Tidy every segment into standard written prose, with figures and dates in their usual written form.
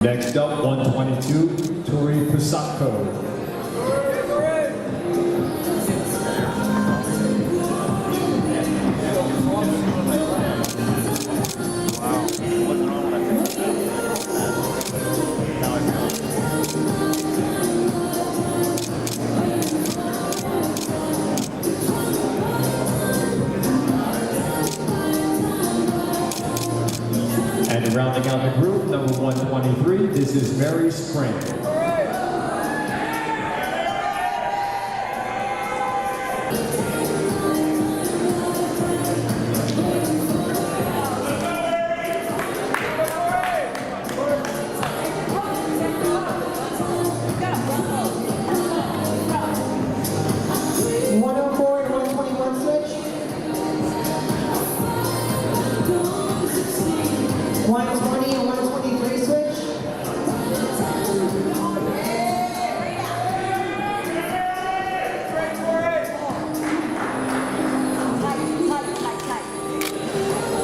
Next up, 122, Tori Pasatko. And rounding out the group, number 123, this is Mary Spring.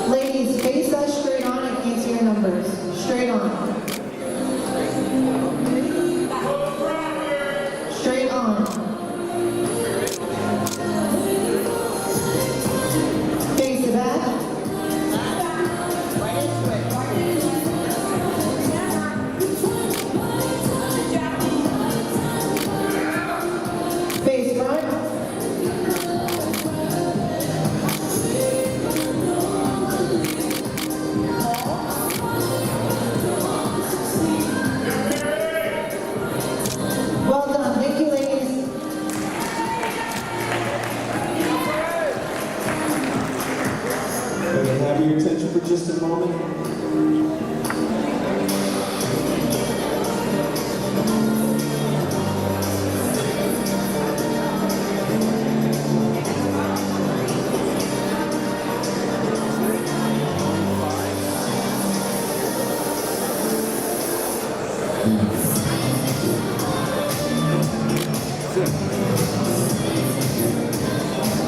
Ladies, face us straight on and answer your numbers. Straight on. Straight on. Face the back. Face front. Well done. Thank you, ladies. Can I have your attention for just a moment?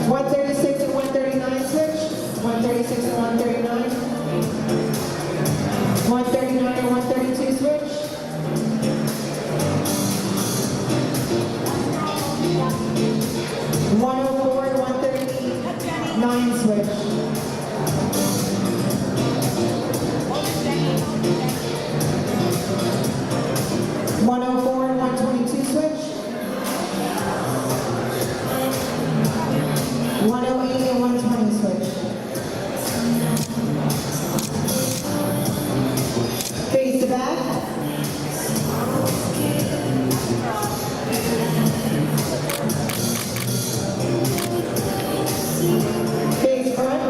One 136 and 139 switch. 136 and 139. 139 and 132 switch. 104 and 139 switch. 104 and 122 switch. 108 and 120 switch. Face the back. Face front.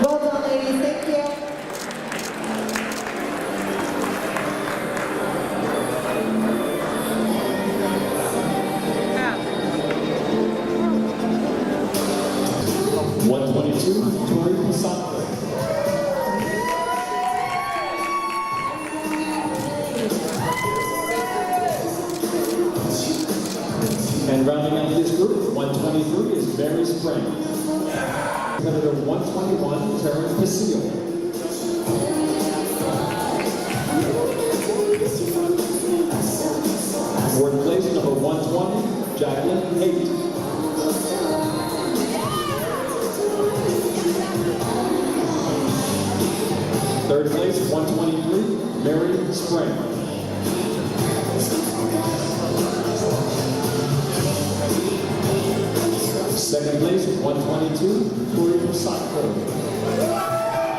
Well done, ladies. Thank you. Yeah. 122, Tori Pasatko. And rounding out this group, 123 is Mary Spring. Competitor 121, Terrence Pasillo. Fourth place, number 120, Jacqueline Haight. Third place, 123, Mary Spring. Second place, 122, Tori Pasatko.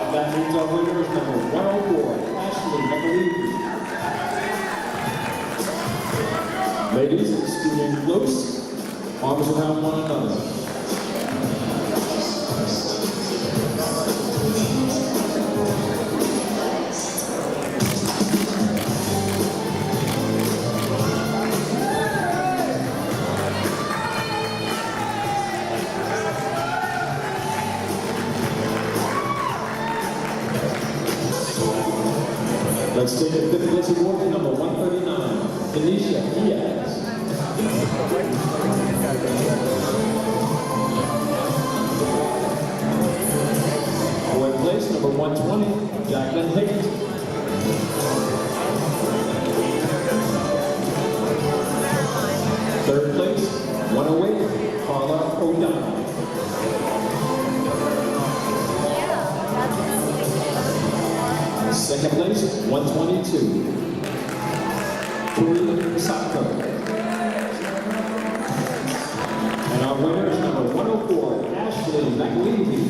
And that means our winner is number 104, Ashley McAlevey. Ladies, scoot in close, arms around one another. Let's take the fifth place award to number 139, Denisha Diaz. Fourth place, number 120, Jacqueline Higgins. Third place, 108, Carla O'Donnell. Second place, 122, Tori Sacco. And our winner is number 104, Ashley McLeavy.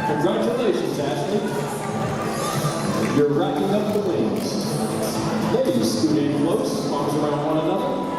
Congratulations, Ashley. You're racking up the wins. Ladies, scoot in close, arms around one another.